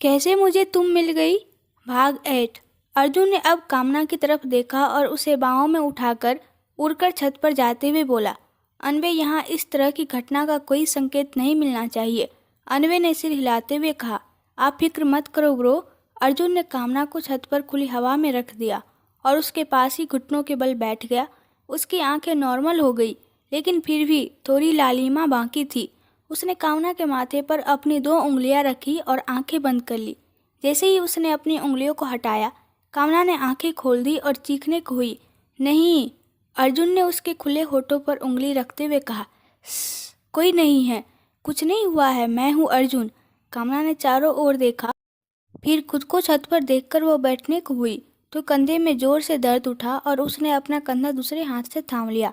कैसे मुझे तुम मिल गई। भाग 8। अर्जुन ने अब कामना की तरफ देखा और उसे बाहों में उठाकर उड़कर छत पर जाते हुए बोला, अनवे, यहाँ इस तरह की घटना का कोई संकेत नहीं मिलना चाहिए। अनवे ने सिर हिलाते हुए कहा, आप फिक्र मत करो ब्रो। अर्जुन ने कामना को छत पर खुली हवा में रख दिया और उसके पास ही घुटनों के बल बैठ गया। उसकी आंखें नॉर्मल हो गई, लेकिन फिर भी थोड़ी लालिमा बाकी थी। उसने कामना के माथे पर अपनी 2 उंगलियां रखी और आंखें बंद कर ली। जैसे ही उसने अपनी उंगलियों को हटाया, कामना ने आंखें खोल दी और चीखने को हुई। नहीं। अर्जुन ने उसके खुले होठों पर उंगली रखते हुए कहा, कोई नहीं है, कुछ नहीं हुआ है, मैं हूँ अर्जुन। कामना ने चारों ओर देखा, फिर खुद को छत पर देखकर वो बैठने को हुई तो कंधे में जोर से दर्द उठा और उसने अपना कंधा दूसरे हाथ से थाम लिया।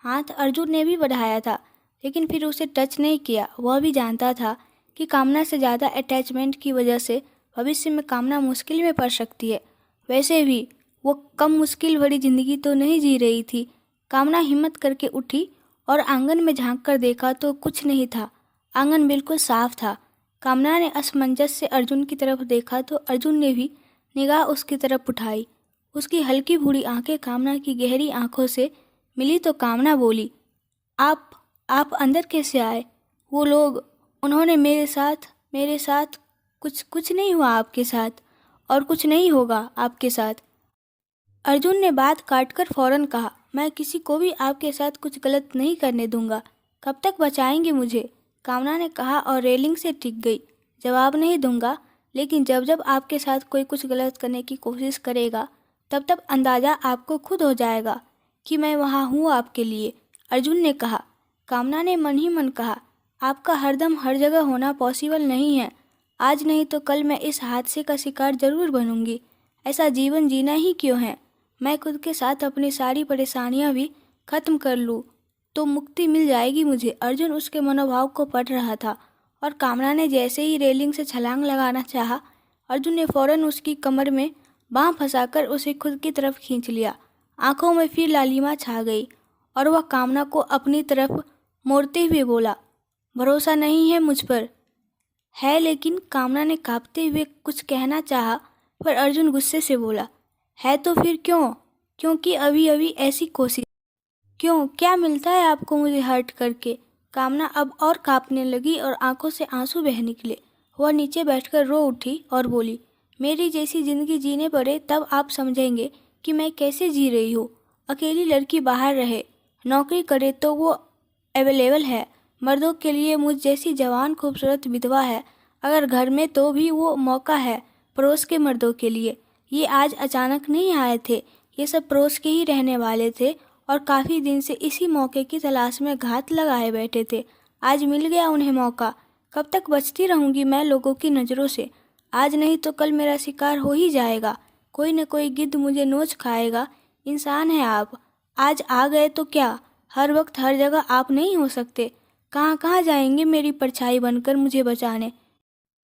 हाथ अर्जुन ने भी बढ़ाया था, लेकिन फिर उसे टच नहीं किया। वह भी जानता था कि कामना से ज़्यादा अटैचमेंट की वजह से भविष्य में कामना मुश्किल में पड़ सकती है। वैसे भी वो कम मुश्किल भरी ज़िंदगी तो नहीं जी रही थी। कामना हिम्मत करके उठी और आंगन में झांक कर देखा तो कुछ नहीं था। आंगन बिल्कुल साफ था। कामना ने असमंजस से अर्जुन की तरफ देखा तो अर्जुन ने भी निगाह उसकी तरफ उठाई। उसकी हल्की भूरी आंखें कामना की गहरी आंखों से मिली तो कामना बोली, आप अंदर कैसे आए। वो लोग, उन्होंने मेरे साथ कुछ नहीं हुआ आपके साथ, और कुछ नहीं होगा आपके साथ। अर्जुन ने बात काटकर फौरन कहा, मैं किसी को भी आपके साथ कुछ गलत नहीं करने दूंगा। कब तक बचाएंगे मुझे। कामना ने कहा और रेलिंग से टिक गई। जवाब नहीं दूंगा, लेकिन जब जब आपके साथ कोई कुछ गलत करने की कोशिश करेगा तब तब अंदाज़ा आपको खुद हो जाएगा कि मैं वहाँ हूँ आपके लिए। अर्जुन ने कहा। कामना ने मन ही मन कहा, आपका हरदम हर जगह होना पॉसिबल नहीं है। आज नहीं तो कल मैं इस हादसे का शिकार जरूर बनूंगी। ऐसा जीवन जीना ही क्यों है। मैं खुद के साथ अपनी सारी परेशानियां भी खत्म कर लूँ तो मुक्ति मिल जाएगी मुझे। अर्जुन उसके मनोभाव को पढ़ रहा था और कामना ने जैसे ही रेलिंग से छलांग लगाना चाहा, अर्जुन ने फौरन उसकी कमर में बाँह फंसाकर उसे खुद की तरफ खींच लिया। आंखों में फिर लालिमा छा गई और वह कामना को अपनी तरफ मोड़ते हुए बोला, भरोसा नहीं है मुझ पर। है, लेकिन कामना ने कांपते हुए कुछ कहना चाहा, पर अर्जुन गुस्से से बोला, है तो फिर क्यों। क्योंकि अभी अभी ऐसी कोशिश। क्यों, क्या मिलता है आपको मुझे हर्ट करके। कामना अब और कांपने लगी और आंखों से आंसू बह निकले। वह नीचे बैठकर रो उठी और बोली, मेरी जैसी जिंदगी जीने पड़े तब आप समझेंगे कि मैं कैसे जी रही हूँ। अकेली लड़की बाहर रहे, नौकरी करे तो वो अवेलेबल है। मर्दों के लिए मुझ जैसी जवान खूबसूरत विधवा है। अगर घर में तो भी वो मौका है पड़ोस के मर्दों के लिए। ये आज अचानक नहीं आए थे, ये सब पड़ोस के ही रहने वाले थे और काफ़ी दिन से इसी मौके की तलाश में घात लगाए बैठे थे। आज मिल गया उन्हें मौका। कब तक बचती रहूँगी मैं लोगों की नज़रों से। आज नहीं तो कल मेरा शिकार हो ही जाएगा। कोई न कोई गिद्ध मुझे नोच खाएगा। इंसान है आप। आज आ गए तो क्या, हर वक्त हर जगह आप नहीं हो सकते। कहाँ कहाँ जाएंगे मेरी परछाई बनकर मुझे बचाने।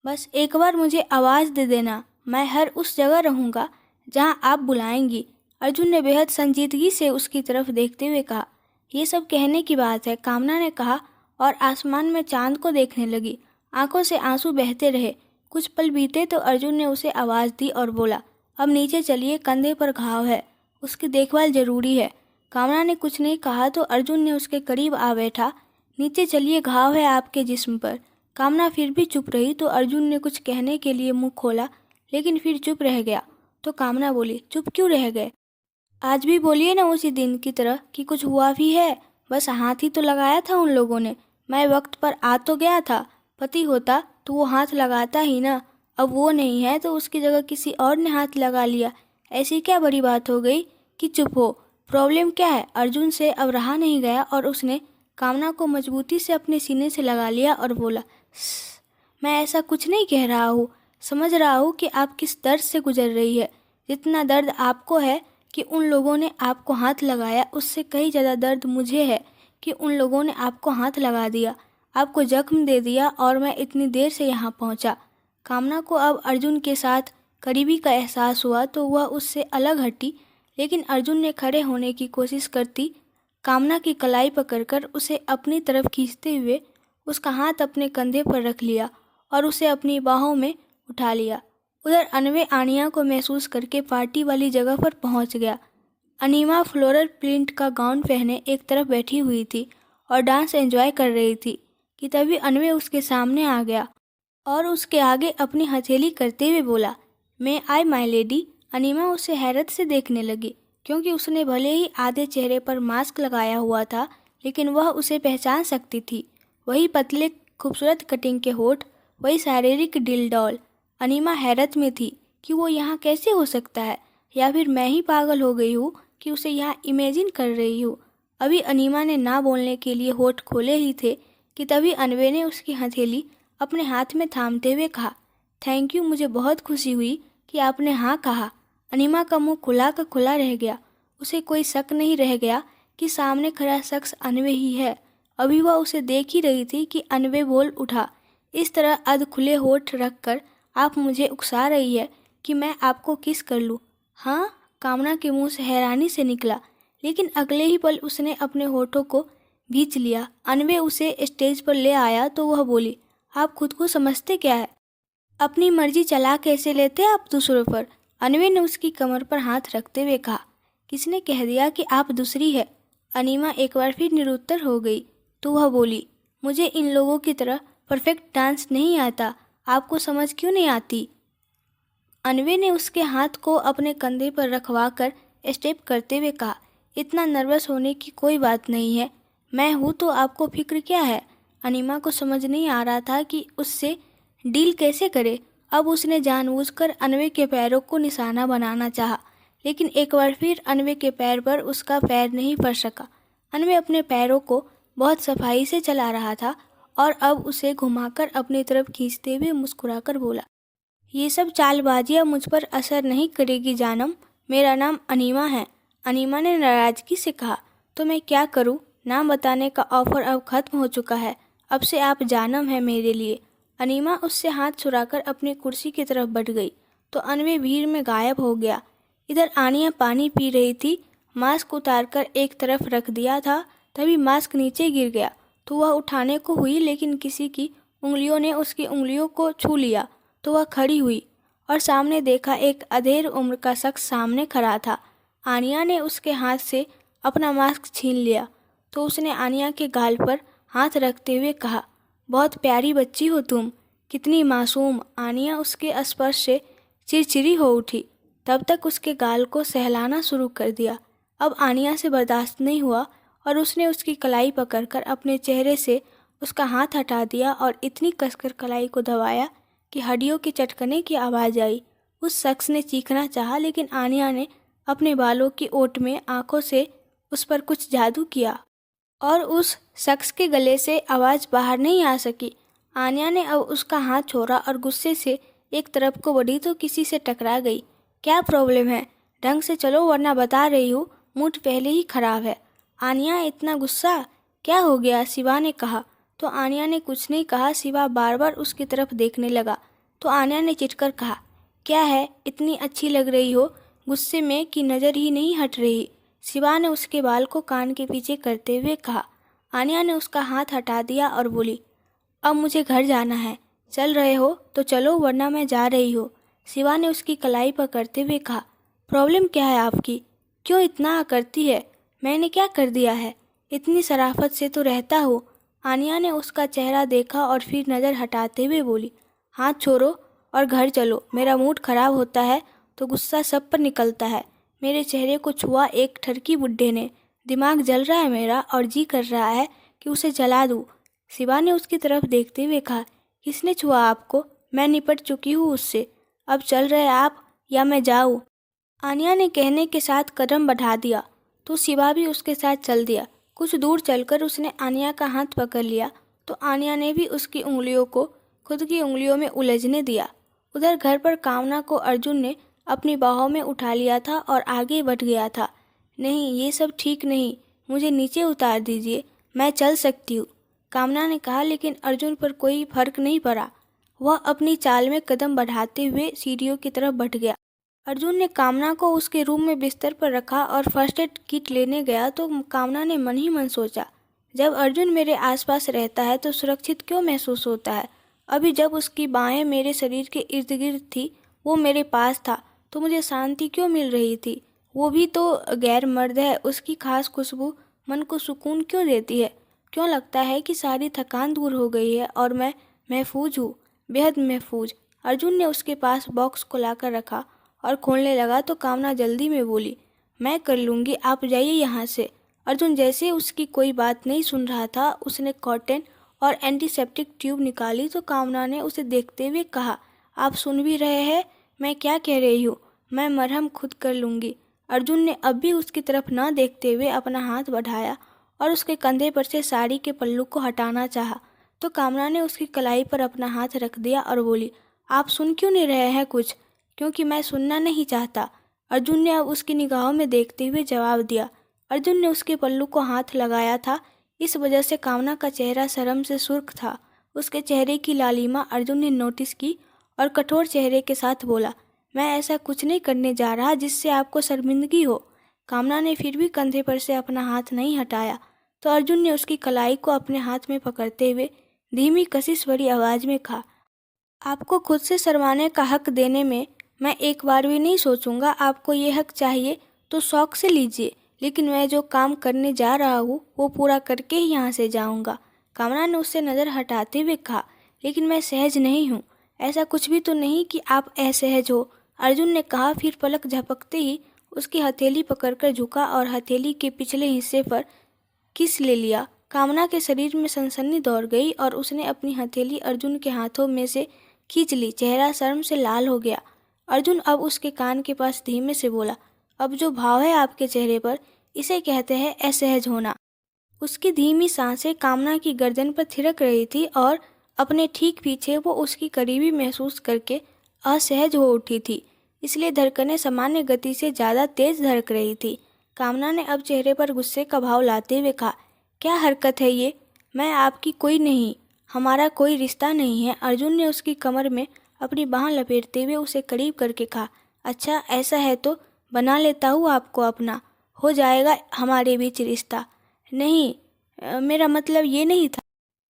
बस एक बार मुझे आवाज़ दे देना, मैं हर उस जगह रहूँगा जहाँ आप बुलाएंगी। अर्जुन ने बेहद संजीदगी से उसकी तरफ देखते हुए कहा। ये सब कहने की बात है, कामना ने कहा और आसमान में चांद को देखने लगी। आंखों से आंसू बहते रहे। कुछ पल बीते तो अर्जुन ने उसे आवाज़ दी और बोला, अब नीचे चलिए, कंधे पर घाव है, उसकी देखभाल जरूरी है। कामना ने कुछ नहीं कहा तो अर्जुन ने उसके करीब आ बैठा। नीचे चलिए, घाव है आपके जिस्म पर। कामना फिर भी चुप रही तो अर्जुन ने कुछ कहने के लिए मुंह खोला, लेकिन फिर चुप रह गया। तो कामना बोली, चुप क्यों रह गए। आज भी बोलिए ना उसी दिन की तरह कि कुछ हुआ भी है। बस हाथ ही तो लगाया था उन लोगों ने। मैं वक्त पर आ तो गया था। पति होता तो वो हाथ लगाता ही ना। अब वो नहीं है तो उसकी जगह किसी और ने हाथ लगा लिया। ऐसी क्या बड़ी बात हो गई कि चुप हो। प्रॉब्लम क्या है। अर्जुन से अब रहा नहीं गया और उसने कामना को मजबूती से अपने सीने से लगा लिया और बोला, मैं ऐसा कुछ नहीं कह रहा हूँ। समझ रहा हूँ कि आप किस दर्द से गुजर रही है। जितना दर्द आपको है कि उन लोगों ने आपको हाथ लगाया, उससे कहीं ज़्यादा दर्द मुझे है कि उन लोगों ने आपको हाथ लगा दिया, आपको जख्म दे दिया और मैं इतनी देर से यहाँ पहुँचा। कामना को अब अर्जुन के साथ करीबी का एहसास हुआ तो वह उससे अलग हटी, लेकिन अर्जुन ने खड़े होने की कोशिश करती कामना की कलाई पकड़कर उसे अपनी तरफ खींचते हुए उसका हाथ अपने कंधे पर रख लिया और उसे अपनी बाहों में उठा लिया। उधर अनवे आनिया को महसूस करके पार्टी वाली जगह पर पहुंच गया। अनीमा फ्लोरल प्रिंट का गाउन पहने एक तरफ बैठी हुई थी और डांस एंजॉय कर रही थी कि तभी अनवे उसके सामने आ गया और उसके आगे अपनी हथेली करते हुए बोला, मैं आई माय लेडी। अनीमा उसे हैरत से देखने लगी क्योंकि उसने भले ही आधे चेहरे पर मास्क लगाया हुआ था लेकिन वह उसे पहचान सकती थी। वही पतले खूबसूरत कटिंग के होठ, वही शारीरिक डिलडॉल। अनीमा हैरत में थी कि वो यहाँ कैसे हो सकता है, या फिर मैं ही पागल हो गई हूँ कि उसे यहाँ इमेजिन कर रही हूँ। अभी अनीमा ने ना बोलने के लिए होठ खोले ही थे कि तभी अनवे ने उसकी हथेली अपने हाथ में थामते हुए कहा, थैंक यू, मुझे बहुत खुशी हुई कि आपने हाँ कहा। अनीमा का मुंह खुला का खुला रह गया। उसे कोई शक नहीं रह गया कि सामने खड़ा शख्स अनवे ही है। अभी वह उसे देख ही रही थी कि अनवे बोल उठा, इस तरह अध खुले होठ रखकर आप मुझे उकसा रही है कि मैं आपको किस कर लूँ? हाँ, कामना के मुंह से हैरानी से निकला, लेकिन अगले ही पल उसने अपने होठों को भींच लिया। अनवे उसे स्टेज पर ले आया तो वह बोली, आप खुद को समझते क्या है? अपनी मर्जी चला कैसे लेते आप दूसरों पर? अनवे ने उसकी कमर पर हाथ रखते हुए कहा, किसने कह दिया कि आप दूसरी है? अनीमा एक बार फिर निरुत्तर हो गई तो वह बोली, मुझे इन लोगों की तरह परफेक्ट डांस नहीं आता, आपको समझ क्यों नहीं आती? अनवे ने उसके हाथ को अपने कंधे पर रखवा कर स्टेप करते हुए कहा, इतना नर्वस होने की कोई बात नहीं है, मैं हूँ तो आपको फिक्र क्या है? अनीमा को समझ नहीं आ रहा था कि उससे डील कैसे करे। अब उसने जानबूझकर अनवे के पैरों को निशाना बनाना चाहा, लेकिन एक बार फिर अनवे के पैर पर उसका पैर नहीं पड़ सका। अनवे अपने पैरों को बहुत सफाई से चला रहा था और अब उसे घुमाकर अपनी तरफ खींचते हुए मुस्कुराकर बोला, ये सब चालबाजियाँ मुझ पर असर नहीं करेगी जानम, मेरा नाम अनीमा है। अनीमा ने नाराज़गी से कहा, तो मैं क्या करूँ? नाम बताने का ऑफर अब खत्म हो चुका है, अब से आप जानम है मेरे लिए। अनीमा उससे हाथ छुड़ाकर अपनी कुर्सी की तरफ बढ़ गई तो अनवे भीड़ में गायब हो गया। इधर आनिया पानी पी रही थी, मास्क उतारकर एक तरफ रख दिया था, तभी मास्क नीचे गिर गया तो वह उठाने को हुई, लेकिन किसी की उंगलियों ने उसकी उंगलियों को छू लिया तो वह खड़ी हुई और सामने देखा एक अधेड़ उम्र का शख्स सामने खड़ा था। आनिया ने उसके हाथ से अपना मास्क छीन लिया तो उसने आनिया के गाल पर हाथ रखते हुए कहा, बहुत प्यारी बच्ची हो तुम, कितनी मासूम। आनिया उसके स्पर्श से चिड़चिड़ी हो उठी, तब तक उसके गाल को सहलाना शुरू कर दिया। अब आनिया से बर्दाश्त नहीं हुआ और उसने उसकी कलाई पकड़कर अपने चेहरे से उसका हाथ हटा दिया और इतनी कसकर कलाई को दबाया कि हड्डियों के चटकने की आवाज़ आई। उस शख्स ने चीखना चाहा, लेकिन आनिया ने अपने बालों की ओट में आंखों से उस पर कुछ जादू किया और उस शख्स के गले से आवाज़ बाहर नहीं आ सकी। आनिया ने अब उसका हाथ छोड़ा और गुस्से से एक तरफ को बढ़ी तो किसी से टकरा गई। क्या प्रॉब्लम है? ढंग से चलो वरना बता रही हूँ मूड पहले ही खराब है। आनिया, इतना गुस्सा क्या हो गया? शिवा ने कहा तो आनिया ने कुछ नहीं कहा। शिवा बार बार उसकी तरफ देखने लगा तो आनिया ने चिढ़कर कहा, क्या है, इतनी अच्छी लग रही हो, गुस्से में कि नज़र ही नहीं हट रही। शिवा ने उसके बाल को कान के पीछे करते हुए कहा। आनिया ने उसका हाथ हटा दिया और बोली, अब मुझे घर जाना है, चल रहे हो तो चलो वरना मैं जा रही हूँ। शिवा ने उसकी कलाई पकड़ते हुए कहा, प्रॉब्लम क्या है आपकी? क्यों इतना करती है? मैंने क्या कर दिया है? इतनी शराफत से तो रहता हूँ। आनिया ने उसका चेहरा देखा और फिर नज़र हटाते हुए बोली, हाथ छोड़ो और घर चलो। मेरा मूड खराब होता है तो गुस्सा सब पर निकलता है। मेरे चेहरे को छुआ एक ठरकी बुड्ढे ने, दिमाग जल रहा है मेरा और जी कर रहा है कि उसे जला दूँ। शिवा ने उसकी तरफ देखते हुए कहा, किसने छुआ आपको? मैं निपट चुकी हूँ उससे, अब चल रहे आप या मैं जाऊँ? आनिया ने कहने के साथ कदम बढ़ा दिया तो शिवा भी उसके साथ चल दिया। कुछ दूर चलकर उसने आनिया का हाथ पकड़ लिया तो आनिया ने भी उसकी उंगलियों को खुद की उंगलियों में उलझने दिया। उधर घर पर कामना को अर्जुन ने अपनी बाहों में उठा लिया था और आगे बढ़ गया था। नहीं, ये सब ठीक नहीं, मुझे नीचे उतार दीजिए, मैं चल सकती हूँ, कामना ने कहा, लेकिन अर्जुन पर कोई फर्क नहीं पड़ा। वह अपनी चाल में कदम बढ़ाते हुए सीढ़ियों की तरफ बढ़ गया। अर्जुन ने कामना को उसके रूम में बिस्तर पर रखा और फर्स्ट एड किट लेने गया तो कामना ने मन ही मन सोचा, जब अर्जुन मेरे आसपास रहता है तो सुरक्षित क्यों महसूस होता है? अभी जब उसकी बाहें मेरे शरीर के इर्द गिर्द थी, वो मेरे पास था, तो मुझे शांति क्यों मिल रही थी? वो भी तो गैर मर्द है, उसकी खास खुशबू मन को सुकून क्यों देती है? क्यों लगता है कि सारी थकान दूर हो गई है और मैं महफूज हूँ, बेहद महफूज। अर्जुन ने उसके पास बॉक्स को लाकर रखा और खोलने लगा तो कामना जल्दी में बोली, मैं कर लूँगी, आप जाइए यहाँ से। अर्जुन जैसे उसकी कोई बात नहीं सुन रहा था, उसने कॉटन और एंटीसेप्टिक ट्यूब निकाली तो कामना ने उसे देखते हुए कहा, आप सुन भी रहे हैं मैं क्या कह रही हूँ? मैं मरहम खुद कर लूँगी। अर्जुन ने अब भी उसकी तरफ न देखते हुए अपना हाथ बढ़ाया और उसके कंधे पर से साड़ी के पल्लू को हटाना चाहा, तो कामना ने उसकी कलाई पर अपना हाथ रख दिया और बोली, आप सुन क्यों नहीं रहे हैं कुछ? क्योंकि मैं सुनना नहीं चाहता। अर्जुन ने अब उसकी निगाहों में देखते हुए जवाब दिया। अर्जुन ने उसके पल्लू को हाथ लगाया था, इस वजह से कामना का चेहरा शर्म से सुर्ख था। उसके चेहरे की लालिमा अर्जुन ने नोटिस की और कठोर चेहरे के साथ बोला, मैं ऐसा कुछ नहीं करने जा रहा जिससे आपको शर्मिंदगी हो। कामना ने फिर भी कंधे पर से अपना हाथ नहीं हटाया, तो अर्जुन ने उसकी कलाई को अपने हाथ में पकड़ते हुए धीमी कशिश भरी आवाज़ में कहा, आपको खुद से शर्माने का हक देने में मैं एक बार भी नहीं सोचूंगा। आपको ये हक चाहिए तो शौक से लीजिए, लेकिन मैं जो काम करने जा रहा हूँ वो पूरा करके ही यहाँ से जाऊँगा। कामना ने उससे नज़र हटाते हुए कहा, लेकिन मैं सहज नहीं हूँ। ऐसा कुछ भी तो नहीं कि आप असहज हो, अर्जुन ने कहा। फिर पलक झपकते ही उसकी हथेली पकड़कर झुका और हथेली के पिछले हिस्से पर किस ले लिया। कामना के शरीर में सनसनी दौड़ गई और उसने अपनी हथेली अर्जुन के हाथों में से खींच ली। चेहरा शर्म से लाल हो गया। अर्जुन अब उसके कान के पास धीमे से बोला, अब जो भाव है आपके चेहरे पर, इसे कहते हैं असहज होना। उसकी धीमी सांसें कामना की गर्दन पर थिरक रही थी और अपने ठीक पीछे वो उसकी करीबी महसूस करके असहज हो उठी थी, इसलिए धड़कनें सामान्य गति से ज़्यादा तेज धड़क रही थी। कामना ने अब चेहरे पर गुस्से का भाव लाते हुए कहा, क्या हरकत है ये? मैं आपकी कोई नहीं, हमारा कोई रिश्ता नहीं है। अर्जुन ने उसकी कमर में अपनी बाँह लपेटते हुए उसे करीब करके कहा, अच्छा ऐसा है तो बना लेता हूँ आपको अपना, हो जाएगा हमारे बीच रिश्ता। नहीं, मेरा मतलब ये नहीं था।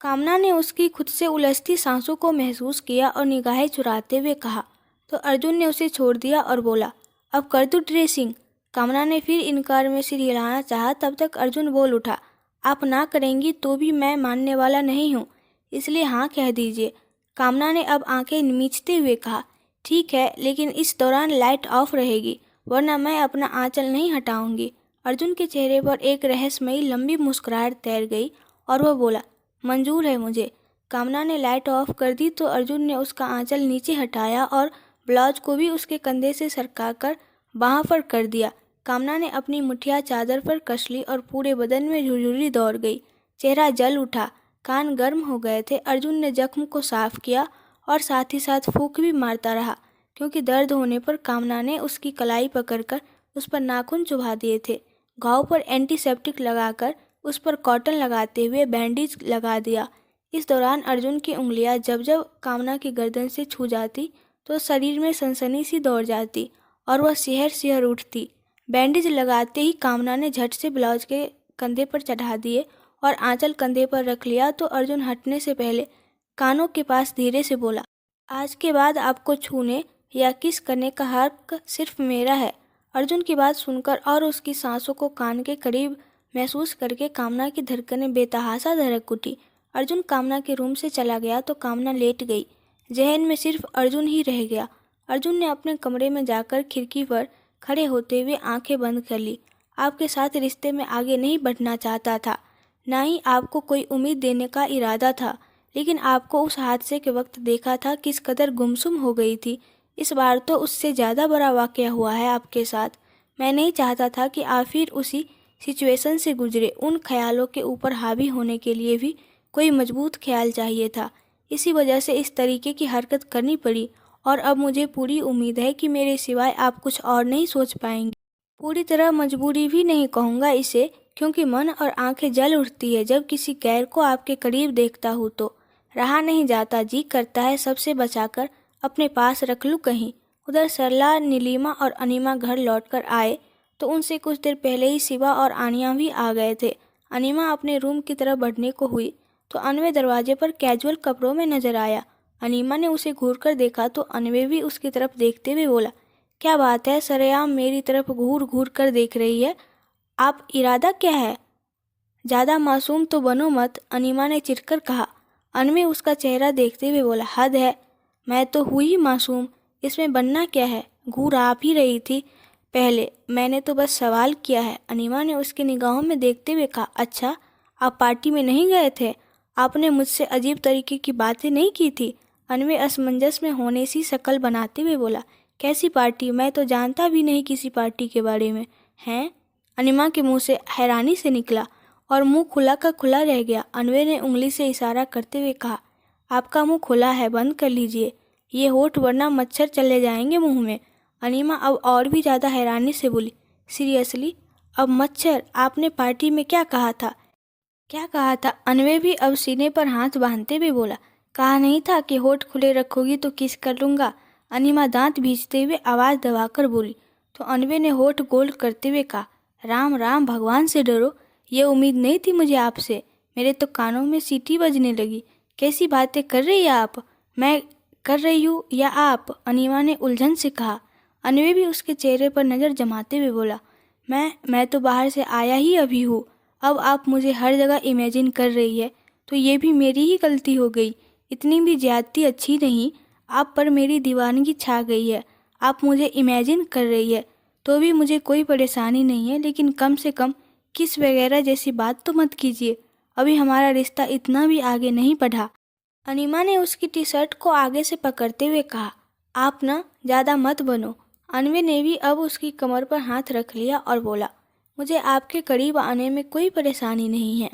कामना ने उसकी खुद से उलझती सांसों को महसूस किया और निगाहें चुराते हुए कहा, तो अर्जुन ने उसे छोड़ दिया और बोला, अब कर दूँ ड्रेसिंग? कामना ने फिर इनकार में सिर हिलाना चाहा, तब तक अर्जुन बोल उठा, आप ना करेंगी तो भी मैं मानने वाला नहीं हूँ, इसलिए हाँ कह दीजिए। कामना ने अब आंखें मीचते हुए कहा, ठीक है, लेकिन इस दौरान लाइट ऑफ रहेगी, वरना मैं अपना आंचल नहीं हटाऊंगी। अर्जुन के चेहरे पर एक रहस्यमयी लंबी मुस्कुराहट तैर गई और वह बोला, मंजूर है मुझे। कामना ने लाइट ऑफ कर दी तो अर्जुन ने उसका आंचल नीचे हटाया और ब्लाउज को भी उसके कंधे से सरकाकर बाँह पर कर दिया। कामना ने अपनी मुठिया चादर पर कस ली और पूरे बदन में झुरझुरी दौड़ गई। चेहरा जल उठा, कान गर्म हो गए थे। अर्जुन ने जख्म को साफ किया और साथ ही साथ फूंक भी मारता रहा, क्योंकि दर्द होने पर कामना ने उसकी कलाई पकड़कर उस पर नाखून चुभा दिए थे। घाव पर एंटीसेप्टिक लगाकर उस पर कॉटन लगाते हुए बैंडेज लगा दिया। इस दौरान अर्जुन की उंगलियां जब जब कामना की गर्दन से छू जाती तो शरीर में सनसनी सी दौड़ जाती और वह सिहर सिहर उठती। बैंडेज लगाते ही कामना ने झट से ब्लाउज के कंधे पर चढ़ा दिए और आंचल कंधे पर रख लिया, तो अर्जुन हटने से पहले कानों के पास धीरे से बोला, आज के बाद आपको छूने या किस करने का हक सिर्फ मेरा है। अर्जुन की बात सुनकर और उसकी सांसों को कान के करीब महसूस करके कामना की धड़कनें बेतहाशा धड़क उठी। अर्जुन कामना के रूम से चला गया तो कामना लेट गई। जहन में सिर्फ अर्जुन ही रह गया। अर्जुन ने अपने कमरे में जाकर खिड़की पर खड़े होते हुए आंखें बंद कर ली। आपके साथ रिश्ते में आगे नहीं बढ़ना चाहता था, ना ही आपको कोई उम्मीद देने का इरादा था, लेकिन आपको उस हादसे के वक्त देखा था किस कदर गुमसुम हो गई थी। इस बार तो उससे ज़्यादा बड़ा वाक़या हुआ है आपके साथ। मैं नहीं चाहता था कि आप फिर उसी सिचुएशन से गुजरे। उन ख्यालों के ऊपर हावी होने के लिए भी कोई मजबूत ख्याल चाहिए था, इसी वजह से इस तरीके की हरकत करनी पड़ी। और अब मुझे पूरी उम्मीद है कि मेरे सिवाय आप कुछ और नहीं सोच पाएंगे। पूरी तरह मजबूरी भी नहीं कहूँगा इसे, क्योंकि मन और आंखें जल उठती है जब किसी गैर को आपके करीब देखता हूँ तो रहा नहीं जाता, जी करता है सबसे बचाकर अपने पास रख लूँ कहीं। उधर सरला, नीलिमा और अनीमा घर लौटकर आए तो उनसे कुछ देर पहले ही शिवा और आनिया भी आ गए थे। अनीमा अपने रूम की तरफ बढ़ने को हुई तो अनवे दरवाजे पर कैजुअल कपड़ों में नजर आया। अनीमा ने उसे घूरकर देखा तो अनवे भी उसकी तरफ देखते हुए बोला, क्या बात है, सरेआम मेरी तरफ घूर घूर कर देख रही है, आप इरादा क्या है? ज़्यादा मासूम तो बनो मत, अनीमा ने चिढ़कर कहा। अनवे उसका चेहरा देखते हुए बोला, हद है, मैं तो हुई मासूम, इसमें बनना क्या है, घूर आप ही रही थी पहले, मैंने तो बस सवाल किया है। अनीमा ने उसकी निगाहों में देखते हुए कहा, अच्छा आप पार्टी में नहीं गए थे, आपने मुझसे अजीब तरीके की बातें नहीं की थी? अनवे असमंजस में होने सी शक्ल बनाते हुए बोला, कैसी पार्टी, मैं तो जानता भी नहीं किसी पार्टी के बारे में। हैं? अनीमा के मुंह से हैरानी से निकला और मुंह खुला का खुला रह गया। अनवे ने उंगली से इशारा करते हुए कहा, आपका मुंह खुला है, बंद कर लीजिए ये होठ वरना मच्छर चले जाएंगे मुंह में। अनीमा अब और भी ज़्यादा हैरानी से बोली, सीरियसली? अब मच्छर? आपने पार्टी में क्या कहा था? क्या कहा था? अनवे भी अब सीने पर हाथ बांधते हुए बोला, कहा नहीं था कि होठ खुले रखोगी तो किस कर लूँगा। अनीमा दांत भींचते हुए आवाज़ दबाकर बोली। तो अनवे ने होठ गोल करते हुए कहा, राम राम, भगवान से डरो, ये उम्मीद नहीं थी मुझे आपसे। मेरे तो कानों में सीटी बजने लगी। कैसी बातें कर रही है आप? मैं कर रही हूँ या आप? अनीमा ने उलझन से कहा। अनवे भी उसके चेहरे पर नज़र जमाते हुए बोला, मैं तो बाहर से आया ही अभी हूँ। अब आप मुझे हर जगह इमेजिन कर रही है तो ये भी मेरी ही गलती हो गई। इतनी भी ज्यादती अच्छी नहीं, आप पर मेरी दीवानगी छा गई है। आप मुझे इमेजिन कर रही है तो भी मुझे कोई परेशानी नहीं है, लेकिन कम से कम किस वगैरह जैसी बात तो मत कीजिए। अभी हमारा रिश्ता इतना भी आगे नहीं बढ़ा। अनीमा ने उसकी टी शर्ट को आगे से पकड़ते हुए कहा, आप ना ज़्यादा मत बनो। अनवे ने भी अब उसकी कमर पर हाथ रख लिया और बोला, मुझे आपके करीब आने में कोई परेशानी नहीं है।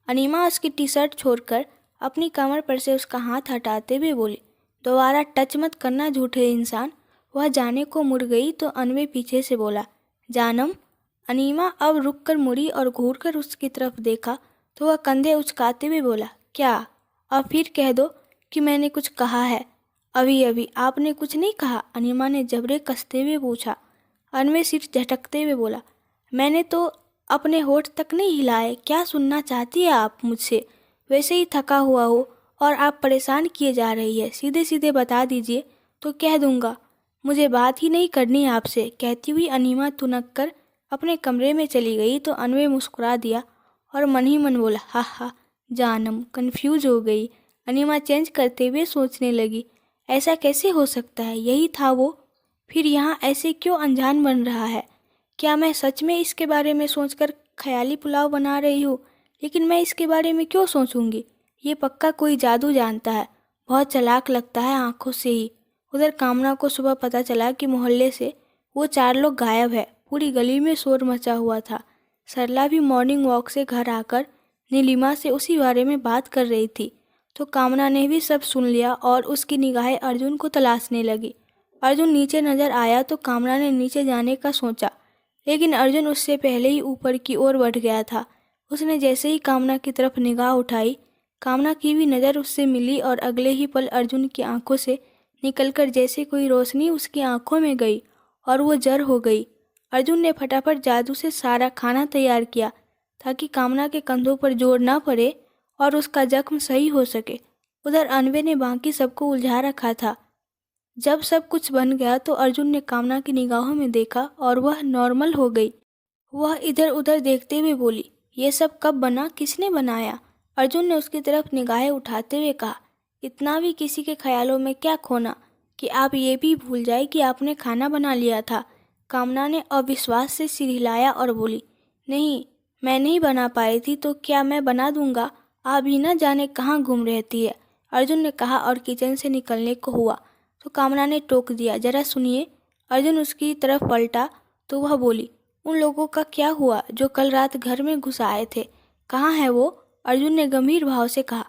अनीमा उसकी टी शर्ट छोड़कर अपनी कमर पर से उसका हाथ हटाते हुए बोली, दोबारा टच मत करना झूठे इंसान। वह जाने को मुड़ गई तो अनवे पीछे से बोला, जानम। अनीमा अब रुक कर मुड़ी और घूर कर उसकी तरफ देखा तो वह कंधे उचकाते हुए बोला, क्या? अब फिर कह दो कि मैंने कुछ कहा है। अभी अभी आपने कुछ नहीं कहा, अनीमा ने जबरे कसते हुए पूछा। अनवे सिर झटकते हुए बोला, मैंने तो अपने होठ तक नहीं हिलाए। क्या सुनना चाहती है आप मुझसे? वैसे ही थका हुआ हो और आप परेशान किए जा रही है। सीधे सीधे बता दीजिए तो कह दूंगा। मुझे बात ही नहीं करनी आपसे। कहती हुई अनीमा तुनक कर अपने कमरे में चली गई तो अनवे मुस्कुरा दिया और मन ही मन बोला, हा हा जानम। कंफ्यूज हो गई। अनीमा चेंज करते हुए सोचने लगी, ऐसा कैसे हो सकता है? यही था वो, फिर यहाँ ऐसे क्यों अनजान बन रहा है? क्या मैं सच में इसके बारे में सोचकर ख्याली पुलाव बना रही हूँ? लेकिन मैं इसके बारे में क्यों सोचूंगी? ये पक्का कोई जादू जानता है। बहुत चालाक लगता है आंखों से ही। उधर कामना को सुबह पता चला कि मोहल्ले से वो 4 लोग गायब है। पूरी गली में शोर मचा हुआ था। सरला भी मॉर्निंग वॉक से घर आकर नीलिमा से उसी बारे में बात कर रही थी तो कामना ने भी सब सुन लिया और उसकी निगाहें अर्जुन को तलाशने लगी। अर्जुन नीचे नजर आया तो कामना ने नीचे जाने का सोचा, लेकिन अर्जुन उससे पहले ही ऊपर की ओर बढ़ गया था। उसने जैसे ही कामना की तरफ निगाह उठाई, कामना की भी नज़र उससे मिली और अगले ही पल अर्जुन की आंखों से निकलकर जैसे कोई रोशनी उसकी आंखों में गई और वो जर हो गई। अर्जुन ने फटाफट जादू से सारा खाना तैयार किया ताकि कामना के कंधों पर जोर ना पड़े और उसका जख्म सही हो सके। उधर अनवे ने बाकी सबको उलझा रखा था। जब सब कुछ बन गया तो अर्जुन ने कामना की निगाहों में देखा और वह नॉर्मल हो गई। वह इधर उधर देखते हुए बोली, ये सब कब बना, किसने बनाया? अर्जुन ने उसकी तरफ निगाहें उठाते हुए कहा, इतना भी किसी के ख्यालों में क्या खोना कि आप ये भी भूल जाए कि आपने खाना बना लिया था। कामना ने अविश्वास से सिर हिलाया और बोली, नहीं, मैं नहीं बना पाई थी तो क्या मैं बना दूंगा? आप ही ना जाने कहाँ घूम रहती है, अर्जुन ने कहा और किचन से निकलने को हुआ तो कामना ने टोक दिया, जरा सुनिए। अर्जुन उसकी तरफ पलटा तो वह बोली, उन लोगों का क्या हुआ जो कल रात घर में घुस आए थे? कहाँ है वो? अर्जुन ने गंभीर भाव से कहा,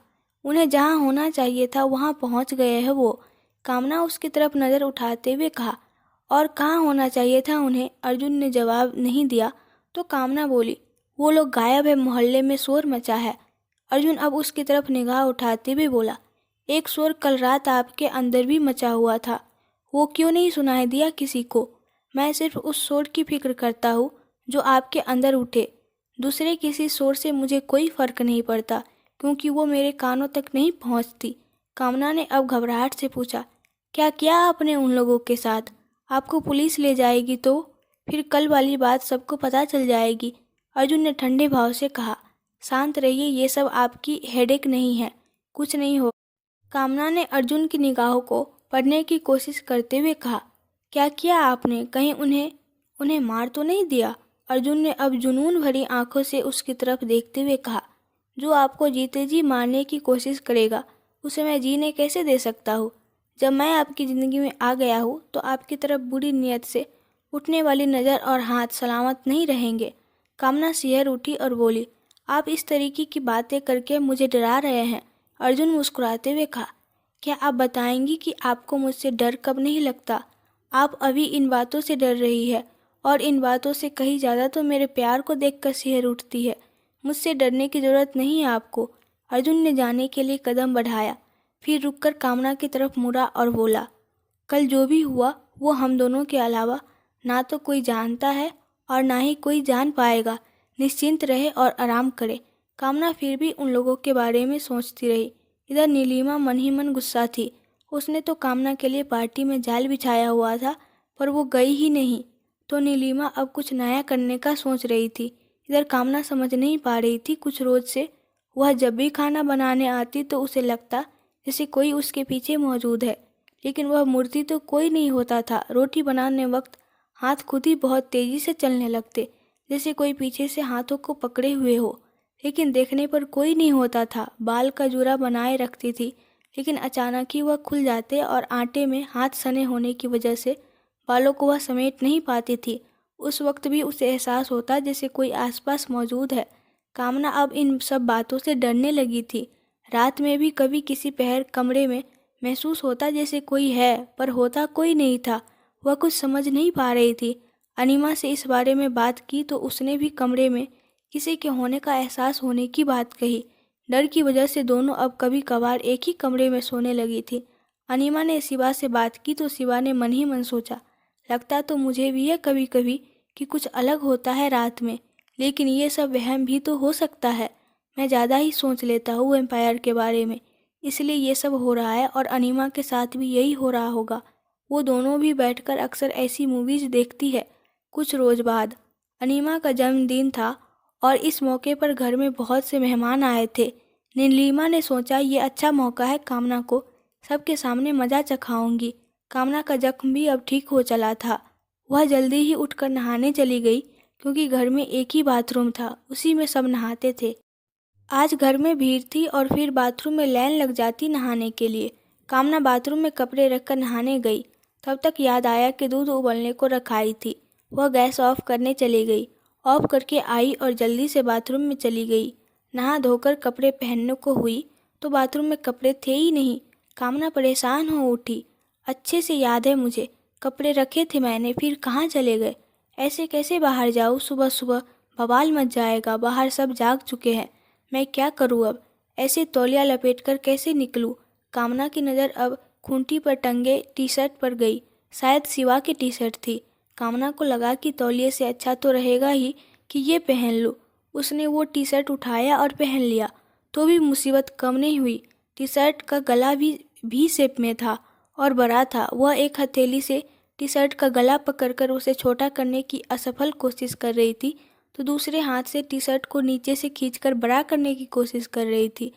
उन्हें जहाँ होना चाहिए था वहाँ पहुँच गए हैं वो। कामना उसकी तरफ नज़र उठाते हुए कहा, और कहाँ होना चाहिए था उन्हें? अर्जुन ने जवाब नहीं दिया तो कामना बोली, वो लोग गायब है, मोहल्ले में शोर मचा है। अर्जुन अब उसकी तरफ निगाह उठाते हुए बोला, एक शोर कल रात आपके अंदर भी मचा हुआ था, वो क्यों नहीं सुनाई दिया किसी को? मैं सिर्फ उस शोर की फिक्र करता हूँ जो आपके अंदर उठे। दूसरे किसी शोर से मुझे कोई फर्क नहीं पड़ता क्योंकि वो मेरे कानों तक नहीं पहुँचती। कामना ने अब घबराहट से पूछा, क्या किया आपने उन लोगों के साथ? आपको पुलिस ले जाएगी तो? फिर कल वाली बात सबको पता चल जाएगी। अर्जुन ने ठंडे भाव से कहा, शांत रहिए, ये सब आपकी हेडेक नहीं है, कुछ नहीं हो। कामना ने अर्जुन की निगाहों को पढ़ने की कोशिश करते हुए कहा, क्या किया आपने? कहीं उन्हें उन्हें मार तो नहीं दिया? अर्जुन ने अब जुनून भरी आंखों से उसकी तरफ देखते हुए कहा, जो आपको जीते जी मारने की कोशिश करेगा उसे मैं जीने कैसे दे सकता हूँ? जब मैं आपकी ज़िंदगी में आ गया हूँ तो आपकी तरफ बुरी नीयत से उठने वाली नज़र और हाथ सलामत नहीं रहेंगे। कामना सिहर उठी और बोली, आप इस तरीके की बातें करके मुझे डरा रहे हैं। अर्जुन मुस्कुराते हुए कहा, क्या आप बताएंगी कि आपको मुझसे डर कब नहीं लगता? आप अभी इन बातों से डर रही है, और इन बातों से कहीं ज़्यादा तो मेरे प्यार को देखकर सिहर उठती है। मुझसे डरने की ज़रूरत नहीं है आपको। अर्जुन ने जाने के लिए कदम बढ़ाया, फिर रुककर कामना की तरफ मुड़ा और बोला, कल जो भी हुआ वो हम दोनों के अलावा ना तो कोई जानता है और ना ही कोई जान पाएगा। निश्चिंत रहे और आराम करे। कामना फिर भी उन लोगों के बारे में सोचती रही। इधर नीलिमा मन ही मन गुस्सा थी। उसने तो कामना के लिए पार्टी में जाल बिछाया हुआ था, पर वो गई ही नहीं, तो नीलिमा अब कुछ नया करने का सोच रही थी। इधर कामना समझ नहीं पा रही थी, कुछ रोज से वह जब भी खाना बनाने आती तो उसे लगता जैसे कोई उसके पीछे मौजूद है, लेकिन वह मूर्ति तो कोई नहीं होता था। रोटी बनाने वक्त हाथ खुद ही बहुत तेजी से चलने लगते, जैसे कोई पीछे से हाथों को पकड़े हुए हो, लेकिन देखने पर कोई नहीं होता था। बाल का जूरा बनाए रखती थी, लेकिन अचानक ही वह खुल जाते और आटे में हाथ सने होने की वजह से बालों को वह समेट नहीं पाती थी। उस वक्त भी उसे एहसास होता जैसे कोई आसपास मौजूद है। कामना अब इन सब बातों से डरने लगी थी। रात में भी कभी किसी पहर कमरे में महसूस होता जैसे कोई है, पर होता कोई नहीं था। वह कुछ समझ नहीं पा रही थी। अनीमा से इस बारे में बात की तो उसने भी कमरे में किसी के होने का एहसास होने की बात कही। डर की वजह से दोनों अब कभी कभार एक ही कमरे में सोने लगी थी। अनीमा ने शिवा से बात की तो शिवा ने मन ही मन सोचा, लगता तो मुझे भी है कभी कभी कि कुछ अलग होता है रात में, लेकिन ये सब वहम भी तो हो सकता है। मैं ज़्यादा ही सोच लेता हूँ एम्पायर के बारे में, इसलिए ये सब हो रहा है, और अनीमा के साथ भी यही हो रहा होगा। वो दोनों भी बैठकर अक्सर ऐसी मूवीज़ देखती है। कुछ रोज़ बाद अनीमा का जन्मदिन था और इस मौके पर घर में बहुत से मेहमान आए थे। नीलिमा ने सोचा ये अच्छा मौका है, कामना को सबके सामने मज़ा चखाऊंगी। कामना का जख्म भी अब ठीक हो चला था। वह जल्दी ही उठकर नहाने चली गई, क्योंकि घर में एक ही बाथरूम था, उसी में सब नहाते थे। आज घर में भीड़ थी और फिर बाथरूम में लाइन लग जाती नहाने के लिए। कामना बाथरूम में कपड़े रखकर नहाने गई। तब तक याद आया कि दूध उबलने को रखाई थी। वह गैस ऑफ करने चली गई। ऑफ करके आई और जल्दी से बाथरूम में चली गई। नहा धोकर कपड़े पहनने को हुई तो बाथरूम में कपड़े थे ही नहीं। कामना परेशान हो उठी। अच्छे से याद है मुझे, कपड़े रखे थे मैंने, फिर कहाँ चले गए? ऐसे कैसे बाहर जाऊँ? सुबह सुबह बवाल मच जाएगा, बाहर सब जाग चुके हैं। मैं क्या करूँ अब? ऐसे तौलिया लपेटकर कैसे निकलूँ? कामना की नज़र अब खूंटी पर टंगे टी शर्ट पर गई। शायद शिवा की टी शर्ट थी। कामना को लगा कि तौलिए से अच्छा तो रहेगा ही कि ये पहन लूँ। उसने वो टी शर्ट उठाया और पहन लिया, तो भी मुसीबत कम नहीं हुई। टी शर्ट का गला भी शेप में था और बड़ा था। वह एक हथेली से टी शर्ट का गला पकड़कर उसे छोटा करने की असफल कोशिश कर रही थी, तो दूसरे हाथ से टी शर्ट को नीचे से खींचकर बड़ा करने की कोशिश कर रही थी।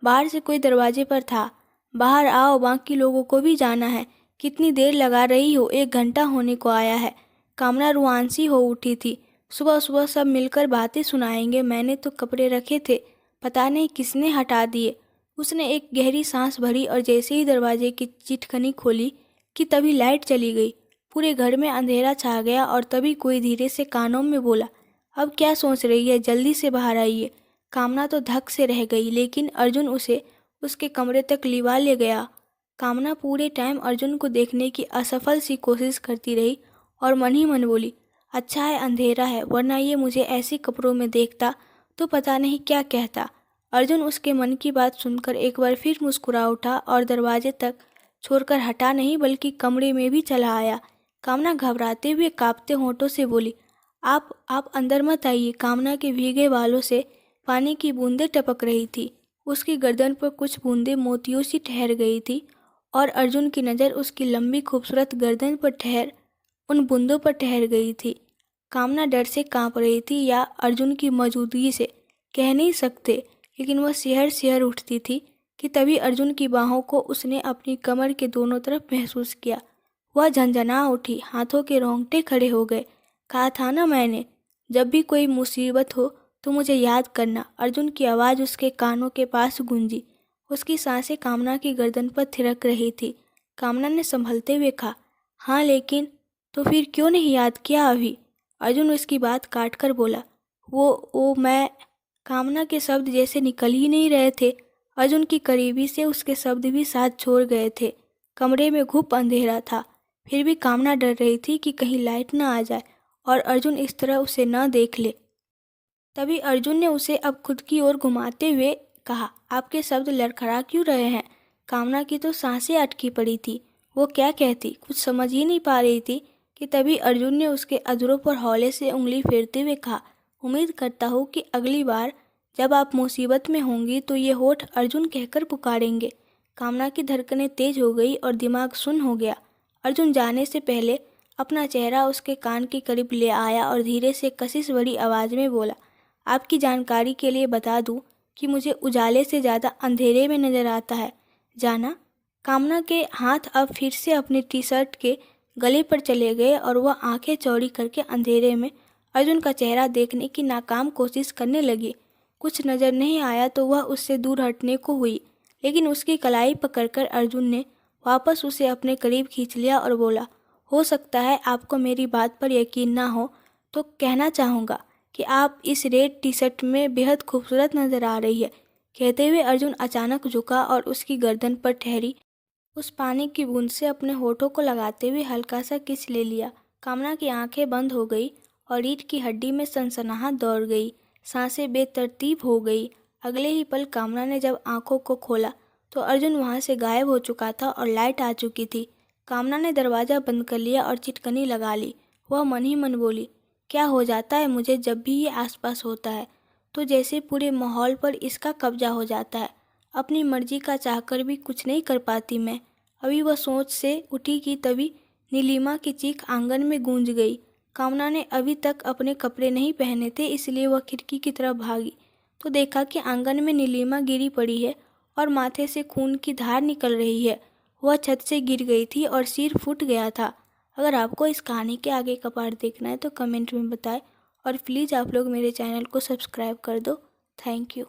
बाहर से कोई दरवाजे पर था। बाहर आओ, बाकी लोगों को भी जाना है। कितनी देर लगा रही हो? 1 घंटा होने को आया है। कामना रुआंसी हो उठी थी। सुबह सुबह सब मिलकर बातें सुनाएंगे। मैंने तो कपड़े रखे थे, पता नहीं किसने हटा दिए। उसने एक गहरी सांस भरी और जैसे ही दरवाजे की चिटखनी खोली कि तभी लाइट चली गई। पूरे घर में अंधेरा छा गया और तभी कोई धीरे से कानों में बोला, अब क्या सोच रही है? जल्दी से बाहर आइए। कामना तो धक से रह गई, लेकिन अर्जुन उसे उसके कमरे तक लिवा ले गया। कामना पूरे टाइम अर्जुन को देखने की असफल सी कोशिश करती रही और मन ही मन बोली, अच्छा है अंधेरा है, वरना ये मुझे ऐसे कपड़ों में देखता तो पता नहीं क्या कहता। अर्जुन उसके मन की बात सुनकर एक बार फिर मुस्कुरा उठा और दरवाजे तक छोड़कर हटा नहीं बल्कि कमरे में भी चला आया। कामना घबराते हुए कांपते होंठों से बोली, आप अंदर मत आइए। कामना के भीगे बालों से पानी की बूंदें टपक रही थी। उसकी गर्दन पर कुछ बूंदें मोतियों सी ठहर गई थी और अर्जुन की नज़र उसकी लंबी खूबसूरत गर्दन पर उन बूंदों पर ठहर गई थी। कामना डर से कांप रही थी या अर्जुन की मौजूदगी से, कह नहीं सकते, लेकिन वह सिहर सिहर उठती थी कि तभी अर्जुन की बाहों को उसने अपनी कमर के दोनों तरफ महसूस किया। वह झंझना उठी, हाथों के रोंगटे खड़े हो गए। कहा था ना मैंने, जब भी कोई मुसीबत हो तो मुझे याद करना। अर्जुन की आवाज़ उसके कानों के पास गूंजी। उसकी सांसें कामना की गर्दन पर थिरक रही थी। कामना ने संभलते हुए कहा, हाँ लेकिन, तो फिर क्यों नहीं याद किया अभी? अर्जुन उसकी बात काट कर बोला, वो मैं। कामना के शब्द जैसे निकल ही नहीं रहे थे। अर्जुन की करीबी से उसके शब्द भी साथ छोड़ गए थे। कमरे में घुप अंधेरा था, फिर भी कामना डर रही थी कि कहीं लाइट न आ जाए और अर्जुन इस तरह उसे न देख ले। तभी अर्जुन ने उसे अब खुद की ओर घुमाते हुए कहा, आपके शब्द लड़खड़ा क्यों रहे हैं? कामना की तो सांसें अटकी पड़ी थी। वो क्या कहती, कुछ समझ ही नहीं पा रही थी कि तभी अर्जुन ने उसके अधरों पर हौले से उंगली फेरते हुए कहा, उम्मीद करता हूँ कि अगली बार जब आप मुसीबत में होंगी तो ये होठ अर्जुन कहकर पुकारेंगे। कामना की धड़कनें तेज हो गई और दिमाग सुन्न हो गया। अर्जुन जाने से पहले अपना चेहरा उसके कान के करीब ले आया और धीरे से कशिश भरी आवाज़ में बोला, आपकी जानकारी के लिए बता दूं कि मुझे उजाले से ज़्यादा अंधेरे में नज़र आता है, जाना। कामना के हाथ अब फिर से अपनी टी शर्ट के गले पर चले गए और वह आंखें चौड़ी करके अंधेरे में अर्जुन का चेहरा देखने की नाकाम कोशिश करने लगी। कुछ नज़र नहीं आया तो वह उससे दूर हटने को हुई, लेकिन उसकी कलाई पकड़कर अर्जुन ने वापस उसे अपने करीब खींच लिया और बोला, हो सकता है आपको मेरी बात पर यकीन ना हो तो कहना चाहूँगा कि आप इस रेड टी शर्ट में बेहद खूबसूरत नज़र आ रही है। कहते हुए अर्जुन अचानक झुका और उसकी गर्दन पर ठहरी उस पानी की बूंद से अपने होठों को लगाते हुए हल्का सा किस ले लिया। कामना की आंखें बंद हो गई और रीढ़ की हड्डी में सनसनाहट दौड़ गई, सांसें बेतरतीब हो गई। अगले ही पल कामना ने जब आंखों को खोला तो अर्जुन वहां से गायब हो चुका था और लाइट आ चुकी थी। कामना ने दरवाज़ा बंद कर लिया और चिटकनी लगा ली। वह मन ही मन बोली, क्या हो जाता है मुझे जब भी ये आसपास होता है, तो जैसे पूरे माहौल पर इसका कब्जा हो जाता है। अपनी मर्जी का चाहकर भी कुछ नहीं कर पाती मैं। अभी वह सोच से उठी कि तभी नीलिमा की चीख आंगन में गूंज गई। कामना ने अभी तक अपने कपड़े नहीं पहने थे, इसलिए वह खिड़की की तरफ भागी तो देखा कि आंगन में नीलिमा गिरी पड़ी है और माथे से खून की धार निकल रही है। वह छत से गिर गई थी और सिर फूट गया था। अगर आपको इस कहानी के आगे का पार्ट देखना है तो कमेंट में बताएं और प्लीज़ आप लोग मेरे चैनल को सब्सक्राइब कर दो। Thank you.